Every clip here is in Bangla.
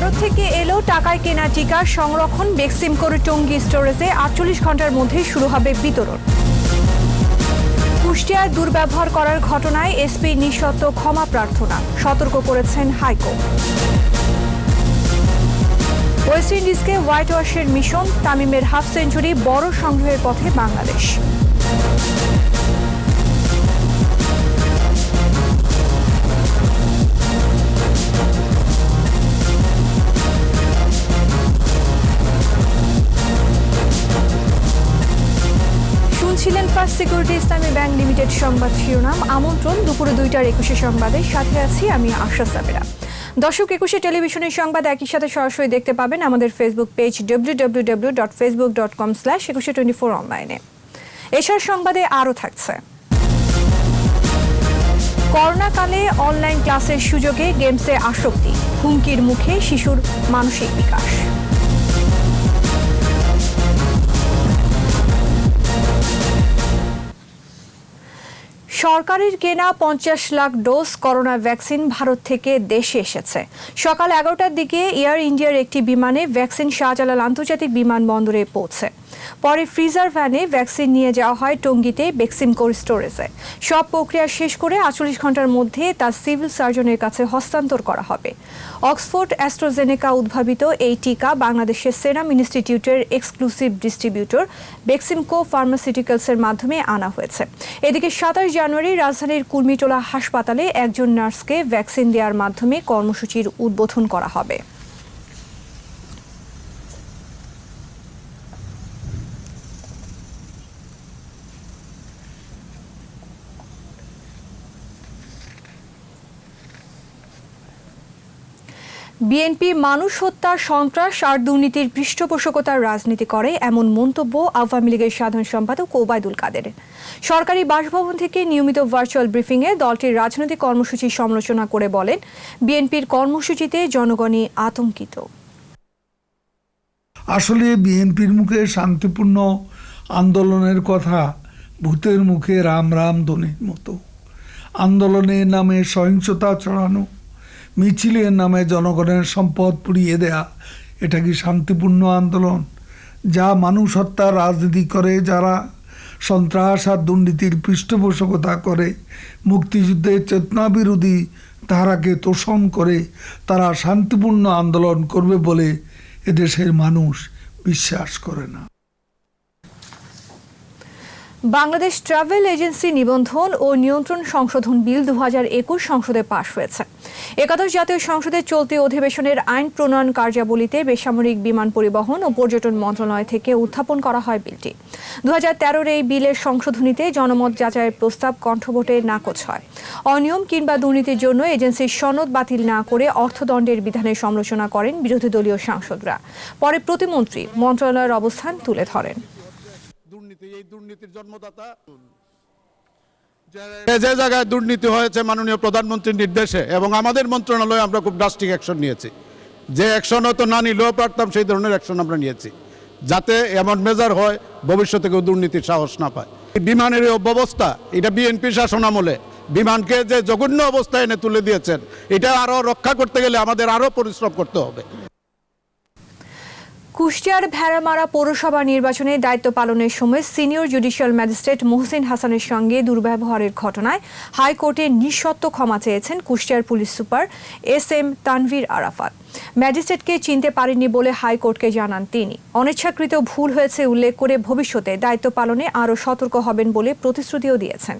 ভারত থেকে এলো টাকায় কেনা টিকা সংরক্ষণ বেক্সিম করে টঙ্গী স্টোরেজে 48 ঘন্টার মধ্যে শুরু হবে বিতরণ। কুষ্টিয়ায় দুর্ব্যবহার করার ঘটনায় এসপি নিঃশর্ত ক্ষমা প্রার্থনা, সতর্ক করেছেন হাইকোর্ট। ওয়েস্ট ইন্ডিজকে হোয়াইট ওয়াশের মিশন, তামিমের হাফ সেঞ্চুরি, বড় সংগ্রহের পথে বাংলাদেশ। ছিলেন ফার্স্ট সিকিউরিটি ইসলামী ব্যাংক লিমিটেড সংবাদ শিরোনাম। আমন্ত্রণ দুপুরে 2টার 21 সংবাদে, সাথে আছি আমি আশা সাবেরা। দর্শক, 21 টেলিভিশনের সংবাদ একই সাথে সরাসরি দেখতে পাবেন আমাদের ফেসবুক পেজ www.facebook.com/2124 অনলাইনে। এশার সংবাদে আরও থাকছে, করোনাকালে অনলাইন ক্লাসের সুযোগে গেমসে আসক্তি, হুমকির মুখে শিশুর মানসিক বিকাশ। সরকারের কেনা 50 lakh dose corona vaccine Bharat থেকে দেশে এসেছে। সকাল 11টার দিকে এয়ার ইন্ডিয়ার একটি বিমানে ভ্যাকসিন শাহজালাল আন্তর্জাতিক বিমানবন্দরে পৌঁছে। পরে ফ্রিজার ভ্যানে ভ্যাকসিন নিয়ে যাওয়া হয় টঙ্গীতে বেক্সিম কোল্ড স্টোরেজে। সব প্রক্রিয়া শেষ করে 48 ঘন্টার মধ্যে তা সিভিল সার্জনের কাছে হস্তান্তর করা হবে। অক্সফোর্ড অ্যাস্ট্রাজেনেকা উদ্ভাবিত এই টিকা বাংলাদেশের সেরাম ইনস্টিটিউটের এক্সক্লুসিভ ডিস্ট্রিবিউটর বেক্সিমকো ফার্মাসিউটিক্যালসের মাধ্যমে আনা হয়েছে। এদিকে 27 জানুয়ারি রাজধানীর কুর্মিটোলা হাসপাতালে একজন নার্সকে ভ্যাকসিন দেওয়ার মাধ্যমে কর্মসূচির উদ্বোধন করা হবে। বিএনপি মানুষ হত্যা, সন্ত্রাস আর দুর্নীতির পৃষ্ঠপোষকতার রাজনীতি করে, এমন মন্তব্য আওয়ামী লীগের সাধারণ সম্পাদক ওবায়দুল কাদের। সরকারি বাসভবন থেকে নিয়মিত ভার্চুয়াল ব্রিফিংয়ে দলটির রাজনৈতিক কর্মসূচি সমালোচনা করে বলেন, বিএনপির কর্মসূচিতে জনগণই আতঙ্কিত। আসলে বিএনপির মুখে শান্তিপূর্ণ আন্দোলনের কথা ভূতের মুখে রাম রাম ধ্বনির মতো। আন্দোলনের নামে সহিংসতা ছড়ানো, মিছিলের নামে জনগণের সম্পদ পুড়িয়ে দেয়া, এটা কি শান্তিপূর্ণ আন্দোলন? যা মানুষ হত্যার রাজনীতি করে, যারা সন্ত্রাস আর দুর্নীতির পৃষ্ঠপোষকতা করে, মুক্তিযুদ্ধের চেতনা বিরোধী ধারাকে তোষণ করে, তারা শান্তিপূর্ণ আন্দোলন করবে বলে এদেশের মানুষ বিশ্বাস করে না। বাংলাদেশ ট্রাভেল এজেন্সি নিবন্ধন ও নিয়ন্ত্রণ সংশোধন বিল 2021 সংসদে পাশ হয়েছে। একাদশ জাতীয় সংসদের চলতি অধিবেশনের আইন প্রণয়ন কার্যাবলীতে বেসামরিক বিমান পরিবহন ও পর্যটন মন্ত্রণালয় থেকে উত্থাপন করা হয় বিলটি। 2013-র এই বিলের সংশোধনীতে জনমত যাচাইয়ের প্রস্তাব কণ্ঠভোটে নাকচ হয়। অনিয়ম কিংবা দুর্নীতির জন্য এজেন্সির সনদ বাতিল না করে অর্থদণ্ডের বিধানের সমালোচনা করেন বিরোধী দলীয় সাংসদরা। পরে প্রতিমন্ত্রী মন্ত্রণালয়ের অবস্থান তুলে ধরেন। দুর্নীতির জন্মদাতা যে জায়গায় দুর্নীতি হয়েছে মাননীয় প্রধানমন্ত্রীর নির্দেশে এবং আমাদের মন্ত্রণালয়ে আমরা খুব ড্রাস্টিক অ্যাকশন নিয়েছি। যে অ্যাকশন হয়তো না নিলেও পারতাম, সেই ধরনের অ্যাকশন আমরা নিয়েছি, যাতে এমন মেজার হয় ভবিষ্যতে কেউ দুর্নীতির সাহস না পায়। বিমানের এই অব্যবস্থা, এটা বিএনপি শাসন আমলে বিমানকে যে জঘন্য অবস্থায় এনে তুলে দিয়েছেন, এটা আরও রক্ষা করতে গেলে আমাদের আরও পরিশ্রম করতে হবে। কুষ্টিয়ার ভেড়ামারা পৌরসভা নির্বাচনে দায়িত্ব পালনের সময় সিনিয়র জুডিশিয়াল ম্যাজিস্ট্রেট মোহসিন হাসানের সঙ্গে দুর্ব্যবহারের ঘটনায় হাইকোর্টে নিঃশর্ত ক্ষমা চেয়েছেন কুষ্টিয়ার police super SM Tanvir Arafat. ম্যাজিস্ট্রেটকে চিনতে পারেননি বলে হাইকোর্টকে জানান তিনি। অনিচ্ছাকৃত ভুল হয়েছে উল্লেখ করে ভবিষ্যতে দায়িত্ব পালনে আরও সতর্ক হবেন বলে প্রতিশ্রুতিও দিয়েছেন।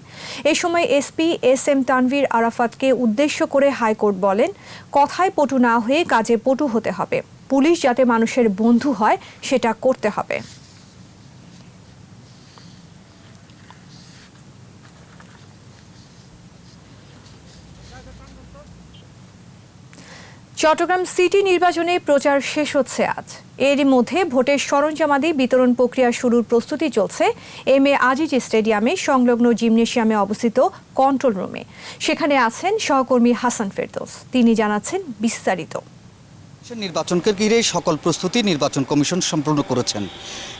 এ সময় SP SM তানভীর আরাফাতকে উদ্দেশ্য করে হাইকোর্ট বলেন, কথায় পটু না হয়ে কাজে পটু হতে হবে। পুলিশ যাতে মানুষের বন্ধু হয় সেটা করতে হবে। চট্টগ্রাম সিটি নির্বাচনে প্রচার শেষ হচ্ছে আজ। এরই মধ্যে ভোটের সরঞ্জামাদি বিতরণ প্রক্রিয়া শুরুর প্রস্তুতি চলছে MA আজিজ স্টেডিয়ামে সংলগ্ন জিমনেশিয়ামে অবস্থিত কন্ট্রোল রুমে। সেখানে আছেন সহকর্মী হাসান ফেরদৌস, তিনি জানাচ্ছেন বিস্তারিত। নির্বাচনকে ঘিরে সকল প্রস্তুতি নির্বাচন কমিশন সম্পূর্ণ করেছেন।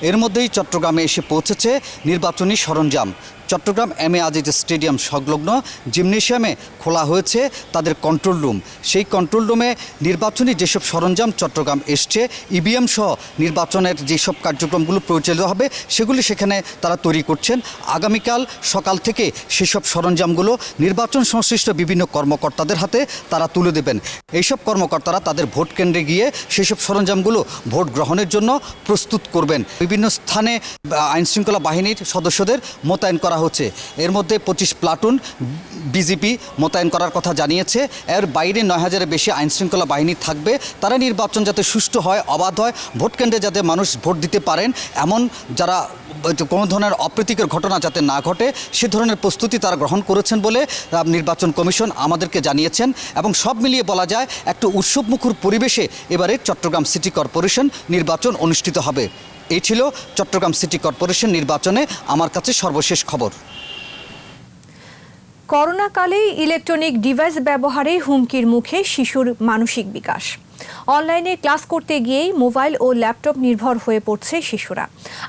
এর মধ্যেই চট্টগ্রামে এসে পৌঁছেছে নির্বাচনী সরঞ্জাম। Chittagong M A Aziz stadium সংলগ্ন জিমনেশিয়ামে খোলা হয়েছে তাদের কন্ট্রোল রুম। সেই কন্ট্রোল রুমে নির্বাচনী যেসব সরঞ্জাম চট্টগ্রাম এসছে, ইভিএম সহ নির্বাচনের যেসব কার্যক্রমগুলো পরিচালিত হবে সেগুলি সেখানে তারা তৈরি করছেন। আগামীকাল সকাল থেকে সেসব সরঞ্জামগুলো নির্বাচন সংশ্লিষ্ট বিভিন্ন কর্মকর্তাদের হাতে তারা তুলে দেবেন। এইসব কর্মকর্তারা তাদের ভোট কেন্দ্রে গিয়ে সেসব সরঞ্জামগুলো ভোট গ্রহণের জন্য প্রস্তুত করবেন। বিভিন্ন স্থানে আইনশৃঙ্খলা বাহিনীর সদস্যদের মোতায়েন করা হচ্ছে। এর মধ্যে 25 প্লাটুন বিজিপি মোতায়েন করার কথা জানিয়েছে। এর বাইরে 9,000-এর বেশি আইনশৃঙ্খলা বাহিনী থাকবে। তারা নির্বাচন যাতে সুষ্ঠু হয়, অবাধ হয়, ভোট কেন্দ্রে যাতে মানুষ ভোট দিতে পারেন, এমন যারা কোনো ধরনের অপ্রীতিকর ঘটনা যাতে না ঘটে সে ধরনের প্রস্তুতি তারা গ্রহণ করেছেন বলে নির্বাচন কমিশন আমাদেরকে জানিয়েছেন। এবং সব মিলিয়ে বলা যায় একটু উৎসবমুখর পরিবেশে এবারে চট্টগ্রাম সিটি কর্পোরেশন নির্বাচন অনুষ্ঠিত হবে। এই ছিল চট্টগ্রাম সিটি কর্পোরেশন নির্বাচনে আমার কাছে সর্বশেষ খবর। করোনাকালে ইলেকট্রনিক ডিভাইস ব্যবহারে হুমকির মুখে শিশুর মানসিক বিকাশ। অনলাইনে ক্লাস করতে গিয়েই মোবাইল ও ল্যাপটপ নির্ভর হয়ে পড়ছে শিশুরা।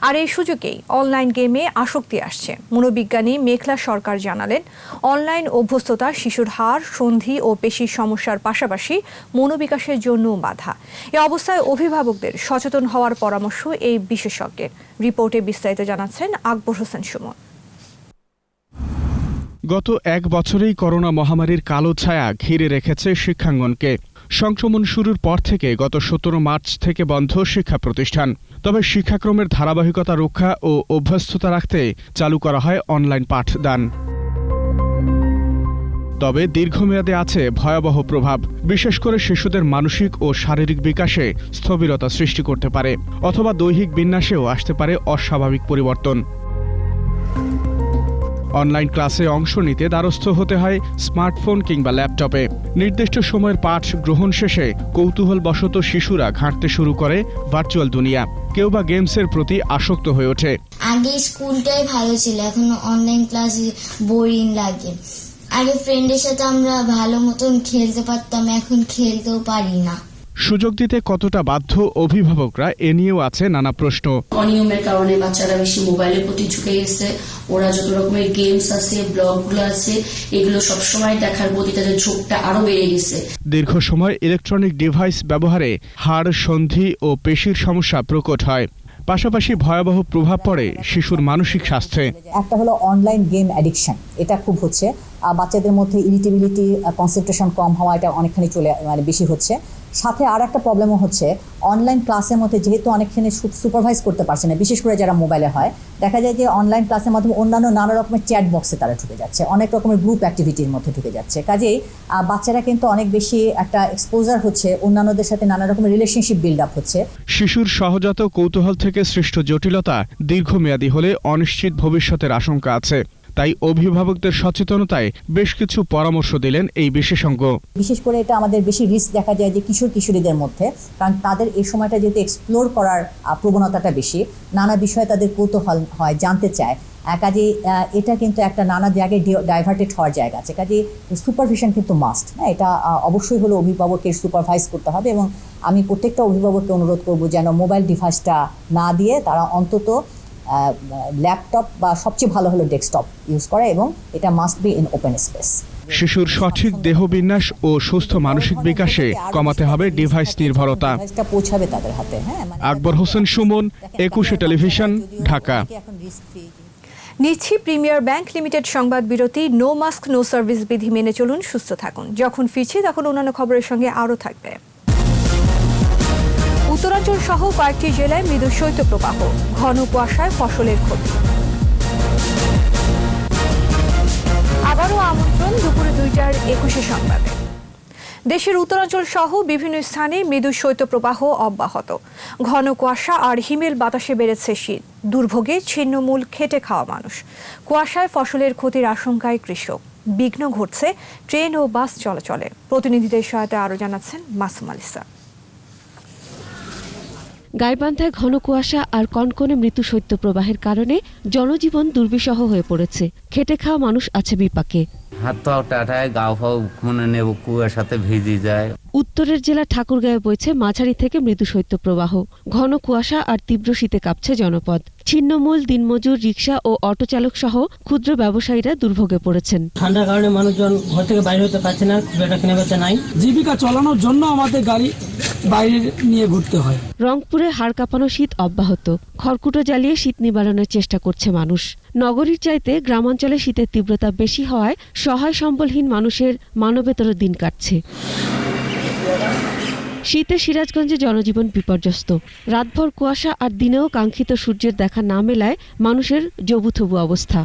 আর এই সুযোগেই অনলাইন গেমে আসক্তি আসছে। মনোবিজ্ঞানী মেঘলা সরকার জানালেন, অনলাইন অভ্যস্ততা শিশুর হাড়, সন্ধি ও পেশির সমস্যার পাশাপাশি মনোবিকাশের জন্যও বাধা। এ অবস্থায় অভিভাবকদের সচেতন হওয়ার পরামর্শ এই বিশেষজ্ঞের। রিপোর্টে বিস্তারিত জানাচ্ছেন আকবর হোসেন সুমন। গত 1 বছরেই করোনা মহামারীর কালো ছায়া ঘিরে রেখেছে শিক্ষাঙ্গনকে। সংক্রমণ শুরুর পর থেকে গত 17 মার্চ থেকে বন্ধ শিক্ষা প্রতিষ্ঠান। তবে শিক্ষাক্রমের ধারাবাহিকতা রক্ষা ও অভ্যস্ততা রাখতে চালু করা হয় অনলাইন পাঠদান। তবে দীর্ঘমেয়াদে আছে ভয়াবহ প্রভাব। বিশেষ করে শিশুদের মানসিক ও শারীরিক বিকাশে স্থবিরতা সৃষ্টি করতে পারে, অথবা দৈহিক বিন্যাসেও আসতে পারে অস্বাভাবিক পরিবর্তন। অনলাইন ক্লাসে অংশ নিতে দ্বারস্থ হতে হয় স্মার্টফোন কিংবা ল্যাপটপে। নির্দিষ্ট সময়ের পাঠ গ্রহণ শেষে কৌতূহলবশত শিশুরা ঘাঁটতে শুরু করে ভার্চুয়াল দুনিয়া। কেউ বা গেমসের প্রতি আসক্ত হয়ে ওঠে। আগে স্কুলটাই ভালো ছিল, এখন অনলাইন ক্লাসে বোরিং লাগে। আগে ফ্রেন্ডের সাথে আমরা ভালো মতন খেলতে পারতাম, এখন খেলতেও পারি না। সুযোগ দিতে কতটা বাধ্য অভিভাবকরা, এ নিয়েও আছে নানা প্রশ্ন। অনিয়মের কারণে বাচ্চারা বেশি মোবাইলের প্রতি ঝুঁকে গেছে। ওরা যত রকমের গেমস আছে, ব্লগগুলো আছে, এগুলো সবসময় দেখার প্রতি তাদের ঝোঁকটা আরো বেড়ে গেছে। দীর্ঘ সময় ইলেকট্রনিক ডিভাইস ব্যবহারে হাড়, সন্ধি ও পেশির সমস্যা প্রকট হয়। পাশাপাশি ভয়াবহ প্রভাব পড়ে শিশুর মানসিক স্বাস্থ্যে। একটা হলো অনলাইন গেম অ্যাডিকশন, এটা খুব হচ্ছে। বাচ্চাদের মধ্যে ইরিটেবিলিটি, কনসেন্ট্রেশন কম হওয়া, এটা অনেকখানি বেশি হচ্ছে। সাথে আর একটা প্রবলেমও হচ্ছে, অনলাইন ক্লাসের মধ্যে যেহেতু অনেকখানি সুপারভাইজ করতে পারছে না, বিশেষ করে যারা মোবাইলে হয়, দেখা যায় যে অনলাইন ক্লাসের মাধ্যমে অন্যান্য নানা রকমের চ্যাট বক্সে তারা ঢুকে যাচ্ছে, অনেক রকমের গ্রুপ অ্যাক্টিভিটির মধ্যে ঢুকে যাচ্ছে। কাজেই বাচ্চারা কিন্তু অনেক বেশি একটা এক্সপোজার হচ্ছে, অন্যান্যদের সাথে নানা রকমের রিলেশনশিপ বিল্ড আপ হচ্ছে। শিশুর সহজাত কৌতূহল থেকে সৃষ্ট জটিলতা দীর্ঘমেয়াদী হলে অনিশ্চিত ভবিষ্যতের আশঙ্কা আছে। তাই অভিভাবকদের সচেতনতায় বেশ কিছু পরামর্শ দিলেন এই বিশেষজ্ঞ। বিশেষ করে এটা আমাদের বেশি রিস্ক দেখা যায় যে কিশোরীদের মধ্যে, কারণ তাদের এই সময়টা যেহেতু এক্সপ্লোর করার প্রবণতাটা বেশি, নানা বিষয়ে তাদের কৌতূহল হয়, জানতে চায়। কাজে এটা কিন্তু একটা নানা জায়গায় ডাইভার্টেড হওয়ার জায়গা আছে। কাজে সুপারভিশন কিন্তু মাস্ট, এটা অবশ্যই হলো অভিভাবকের সুপারভাইজ করতে হবে। এবং আমি প্রত্যেকটা অভিভাবককে অনুরোধ করব যেন মোবাইল ডিভাইসটা না দিয়ে তারা অন্তত ল্যাপটপ বা সবচেয়ে ভালো হলো ডেস্কটপ ইউজ করা, এবং এটা must be in open space. শিশুর সঠিক দেহবিন্যাস ও সুস্থ মানসিক বিকাশে কমাতে হবে ডিভাইস নির্ভরতা। পৌঁছাবে তাদের হাতে। আকবর হোসেন সুমন, 21 টেলিভিশন, ঢাকা। নিচ্ছি প্রিমিয়ার ব্যাংক লিমিটেড সংবাদ বিরতি। নো মাস্ক নো সার্ভিস বিধি মেনে চলুন, সুস্থ থাকুন। যখন ফিরছি তখন অন্যান্য খবরের সঙ্গে আরও থাকবে। উত্তরাঞ্চল সহ কয়েকটি জেলায় মৃদু শৈত্যপ্রবাহ, ঘন কুয়াশায় ফসলের ক্ষতি। আবারও আমন্ত্রণ দুপুরে 2টার 21 সংবাদে। দেশের উত্তরাঞ্চল সহ বিভিন্ন স্থানে মৃদু শৈত্যপ্রবাহ অব্যাহত। ঘন কুয়াশা আর হিমেল বাতাসে বেড়েছে শীত। দুর্ভোগে ছিন্নমূল খেটে খাওয়া মানুষ। কুয়াশায় ফসলের ক্ষতির আশঙ্কায় কৃষক। বিঘ্ন ঘটছে ট্রেন ও বাস চলাচলে। প্রতিনিধিদের সহায়তায় আরও জানাচ্ছেন মাসুম আলিসা। গাইবান্ধায় ঘন কুয়াশা আর কনকনে মৃত্যু শৈত্যপ্রবাহের কারণে জনজীবন দুর্বিষহ হয়ে পড়েছে। খেটে খাওয়া মানুষ আছে বিপাকে। হাত পাও টাটায়, গা ফাও খুনে নেব, কুয়াশাতে ভিজে যায়। উত্তরের জেলা ঠাকুরগাঁয়ে বইছে মাঝারি থেকে মৃদু শৈত্যপ্রবাহ। ঘন কুয়াশা আর তীব্র শীতে কাঁপছে জনপদ। ছিন্নমূল, দিনমজুর, রিকশা ও অটো চালক সহ ক্ষুদ্র ব্যবসায়ীরা দুর্ভোগে পড়েছেন। ঠান্ডার কারণে মানুষজন ঘর থেকে বাইরে হতে পারছে না, খুব একটা কেনা বেচা নাই। জীবিকা চালানোর জন্য আমাদের গাড়ি বাইরে নিয়ে ঘুরতে হয়। রংপুরে হাড় কাঁপানো শীত অব্যাহত। খড়কুটো জ্বালিয়ে শীত নিবারণের চেষ্টা করছে মানুষ। নগরীর চাইতে গ্রামাঞ্চলে শীতের তীব্রতা বেশি হওয়ায় সহায় সম্বলহীন মানুষের মানবেতর দিন কাটছে। শীতে সিরাজগঞ্জে জনজীবন বিপর্যস্ত। রাতভর কুয়াশা আর দিনেও কাঙ্ক্ষিত সূর্যের দেখা না মেলায় মানুষের জবুথবু অবস্থা।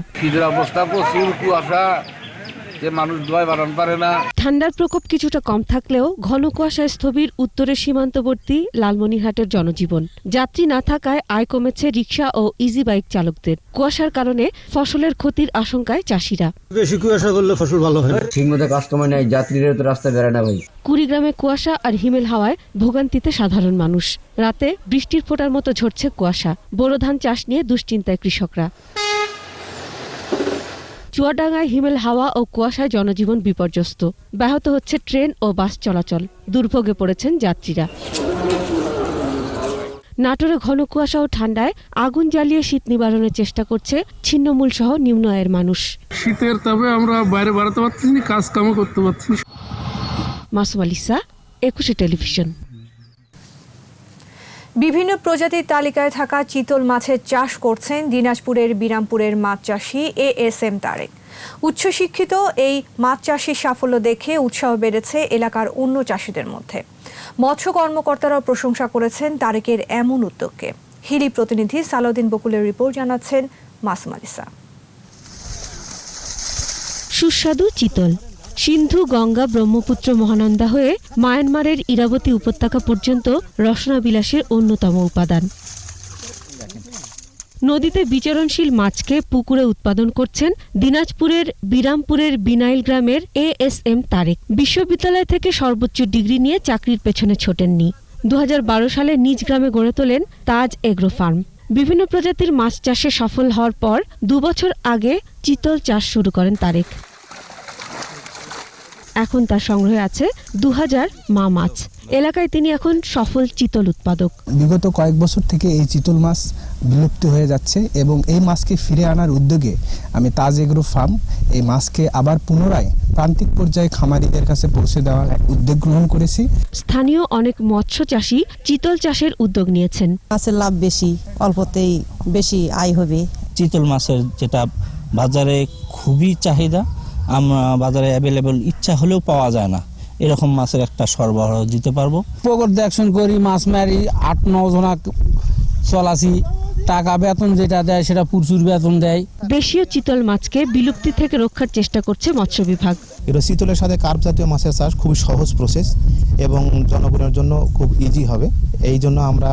ঠান্ডার প্রকোপ কিছুটা কম থাকলেও ঘন কুয়াশায় স্থবির উত্তরের সীমান্তবর্তী লালমনিরহাটের জনজীবন। যাত্রী না থাকায় আয় কমেছে রিকশা ও ইজি বাইক চালকদের। কুয়াশার কারণে ফসলের ক্ষতির আশঙ্কায় চাষিরা। বেশি কুয়াশা করলে ফসল ভালো হয় না, ঠিকমতো কাস্টমার নেই, যাত্রীদের তো রাস্তা বেড়ায় না ভাই। কুড়িগ্রামে কুয়াশা আর হিমেল হাওয়ায় ভোগান্তিতে সাধারণ মানুষ। রাতে বৃষ্টির ফোঁটার মতো ঝরছে কুয়াশা। বোরো ধান চাষ নিয়ে দুশ্চিন্তায় কৃষকরা। চুয়াডাঙ্গায় হিমেল হাওয়া ও কুয়াশায় জনজীবন বিপর্যস্ত। ব্যাহত হচ্ছে ট্রেন ও বাস চলাচল। দুর্ভোগে পড়েছেন যাত্রীরা। নাটোরে ঘন কুয়াশা ও ঠান্ডায় আগুন জ্বালিয়ে শীত নিবারণের চেষ্টা করছে ছিন্নমূল সহ নিম্ন আয়ের মানুষ। শীতের তবে আমরা বাইরে বাড়াতে পারছি না, কাজ কামও করতে পারছি না। মাসুম আলিসা, 21 টেলিভিশন। বিভিন্ন প্রজাতির তালিকায় থাকা চিতল মাছের চাষ করছেন দিনাজপুরের বিরামপুরের মাছ চাষি ASM তারেক। উচ্চশিক্ষিত এই মাছ চাষির সাফল্য দেখে উৎসাহ বেড়েছে এলাকার অন্য চাষিদের মধ্যে। মৎস্য কর্মকর্তারাও প্রশংসা করেছেন তারেকের এমন উদ্যোগকে। হিলি প্রতিনিধি সালাউদ্দিন বকুলের রিপোর্ট জানাচ্ছেন মাসুম আলিসা। সুস্বাদু চিতল সিন্ধু, গঙ্গা, ব্রহ্মপুত্র, মহানন্দা হয়ে মায়ানমারের ইরাবতী উপত্যকা পর্যন্ত রসনা বিলাসের অন্যতম উপাদান। নদীতে বিচরণশীল মাছকে পুকুরে উৎপাদন করছেন দিনাজপুরের বিরামপুরের বিনাইল গ্রামের ASM তারেক। বিশ্ববিদ্যালয় থেকে সর্বোচ্চ ডিগ্রি নিয়ে চাকরির পেছনে ছোটেননি। 2012 সালে নিজ গ্রামে গড়ে তোলেন তাজ এগ্রো ফার্ম। বিভিন্ন প্রজাতির মাছ চাষে সফল হওয়ার পর 2 বছর আগে চিতল চাষ শুরু করেন তারেক। এখন তার সংগ্রহে আছে 2000 মা মাছ। এলাকায় তিনি এখন সফল চিতল উৎপাদক। বিগত কয়েক বছর থেকে এই চিতল মাছ বিলুপ্ত হয়ে যাচ্ছে এবং এই মাছকে ফিরে আনার উদ্যোগে আমি তাজ এগ্রো ফার্ম এই মাছকে আবার পুনরায় প্রান্তিক পর্যায়ে খামারিদের কাছে পৌঁছে দেওয়ার উদ্যোগ গ্রহণ করেছি। স্থানীয় অনেক মৎস্য চাষী চিতল চাষের উদ্যোগ নিয়েছেন। মাছের লাভ বেশি, অল্পতেই বেশি আয় হবে। চিতল মাছের যেটা বাজারে খুবই চাহিদা, আমরা বাজারে অ্যাভেলেবল ইচ্ছা হলেও পাওয়া যায় না, এরকম মাছের একটা সরবরাহ দিতে পারবো। পুকুর দেখশন করি, মাছ মারি, 8-9 জনা চলাছি। টাকা বেতন যেটা দেয় সেটা প্রচুর বেতন দেয়। দেশীয় চিতল মাছকে বিলুপ্তি থেকে রক্ষার চেষ্টা করছে মৎস্য বিভাগ। এটা চিতলের সাথে কার্প জাতীয় মাছের চাষ খুবই সহজ প্রসেস এবং জনগণের জন্য খুব ইজি হবে। এই জন্য আমরা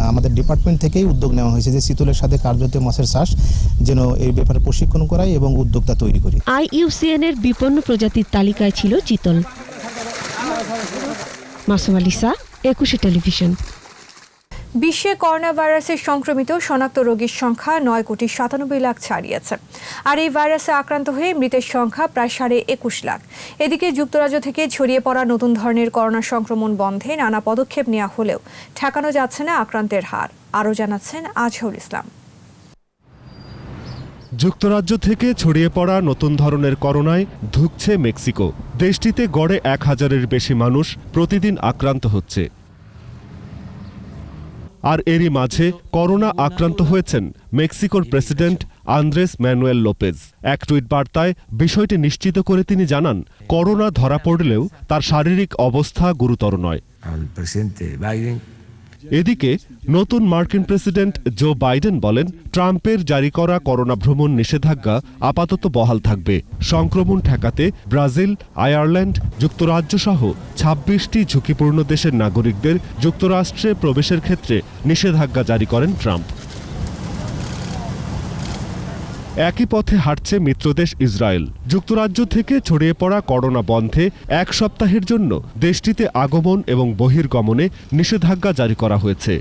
আমাদের ডিপার্টমেন্ট থেকেই উদ্যোগ নেওয়া হয়েছে যে চিতলের সাথে কার্প জাতীয় মাছের চাষ যেন এই ব্যাপারে প্রশিক্ষণ করাই এবং উদ্যোক্তা তৈরি করি। IUCN এর বিপন্ন প্রজাতির তালিকায় ছিল চিতল। মাসুম আলিসা, 21 টেলিভিশন। বিশ্বে করোনা ভাইরাসের সংক্রমিত শনাক্ত রোগীর সংখ্যা 9,97 লাখ ছাড়িয়েছে। আর এই ভাইরাসে আক্রান্ত হয়ে মৃতের সংখ্যা প্রায় 21.5 লাখ। এদিকে যুক্তরাজ্য থেকে ছড়িয়ে পড়া নতুন ধরনের করোনা সংক্রমণ বন্ধে নানা পদক্ষেপ নেওয়া হলেও ঠেকানো যাচ্ছে না আক্রান্তের হার। আরও জানাচ্ছেন আজহারুল ইসলাম। যুক্তরাজ্য থেকে ছড়িয়ে পড়া নতুন ধরনের করোনায় ধুঁকছে মেক্সিকো। দেশটিতে গড়ে 1000-এর বেশি মানুষ প্রতিদিন আক্রান্ত হচ্ছে। আর এরই মাঝে করোনা আক্রান্ত হয়েছেন মেক্সিকোর প্রেসিডেন্ট আন্দ্রেস ম্যানুয়েল লোপেজ। এক টুইট বার্তায় বিষয়টি নিশ্চিত করে তিনি জানান, করোনা ধরা পড়লেও তার শারীরিক অবস্থা গুরুতর নয়। এদিকে নতুন মার্কিন প্রেসিডেন্ট জো বাইডেন বলেন, ট্রাম্পের জারি করা করোনা ভ্রমণ নিষেধাজ্ঞা আপাতত বহাল থাকবে। সংক্রমণ ঠেকাতে ব্রাজিল, আয়ারল্যান্ড, যুক্তরাজ্য সহ 26টি ঝুঁকিপূর্ণ দেশের নাগরিকদের যুক্তরাষ্ট্রে প্রবেশের ক্ষেত্রে নিষেধাজ্ঞা জারি করেন ট্রাম্প। একই পথে হাঁটছে মিত্রদেশ ইসরায়েল। যুক্তরাজ্য থেকে ছড়িয়ে পড়া করোনা বন্ধে 1 সপ্তাহের জন্য দেশটিতে আগমন এবং বহির্গমনে নিষেধাজ্ঞা জারি করা হয়েছে।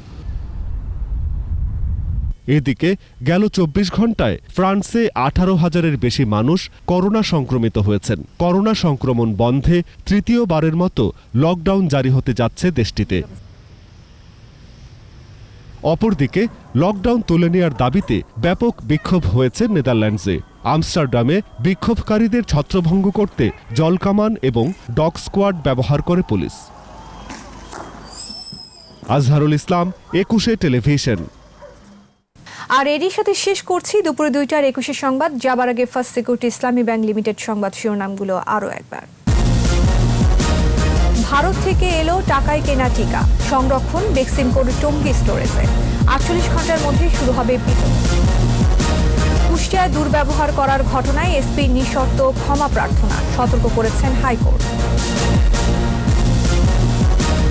এদিকে গেল ২৪ ঘন্টায় ফ্রান্সে ১৮,০০০-এর বেশি মানুষ করোনা সংক্রমিত হয়েছেন। করোনা সংক্রমণ বন্ধে তৃতীয়বারের মতো লকডাউন জারি হতে যাচ্ছে দেশটিতে। অপরদিকে লকডাউন তুলে নেওয়ার দাবিতে ব্যাপক বিক্ষোভ হয়েছে নেদারল্যান্ডসে। আমস্টারডামে বিক্ষোভকারীদের ছত্রভঙ্গ করতে জলকামান এবং ডগ স্কোয়াড ব্যবহার করে পুলিশ। আজহারুল ইসলাম, ২১ টেলিভিশন। আর এরই সাথে শেষ করছি দুপুরে ২টার ২১ সংবাদ। যাবার আগে ফার্স্ট সিকিউরিটি ইসলামী ব্যাংক লিমিটেড সংবাদ শিরোনামগুলো আরও একবার। ভারত থেকে এলো টাকায় কেনা টিকা, সংরক্ষণ ভ্যাকসিন কোড টঙ্গী স্টোরেজে, ৪৮ ঘন্টার মধ্যে শুরু হবে বিতরণ। কুষ্টিয়ায় দুর্ব্যবহার করার ঘটনায় এসপির নিঃশর্ত ক্ষমা প্রার্থনা, সতর্ক করেছেন হাইকোর্ট।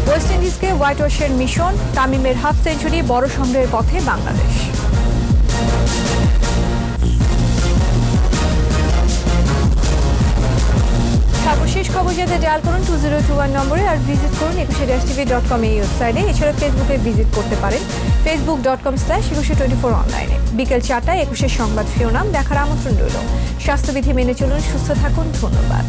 ওয়েস্ট ইন্ডিজকে হোয়াইট ওয়াশের মিশন, তামিমের হাফ সেঞ্চুরি, বড় সংগ্রহের পথে বাংলাদেশ। সর্বশেষ খবর জানতে ডায়াল করুন 2021 নম্বরে আর ভিজিট করুন 21-tv.com এই ওয়েবসাইটে। এছাড়া ফেসবুকে ভিজিট করতে পারেন facebook.com/2124 অনলাইনে। বিকেল 4টায় 21 সংবাদ শিরোনাম দেখার আমন্ত্রণ রইল। স্বাস্থ্যবিধি মেনে চলুন, সুস্থ থাকুন, ধন্যবাদ।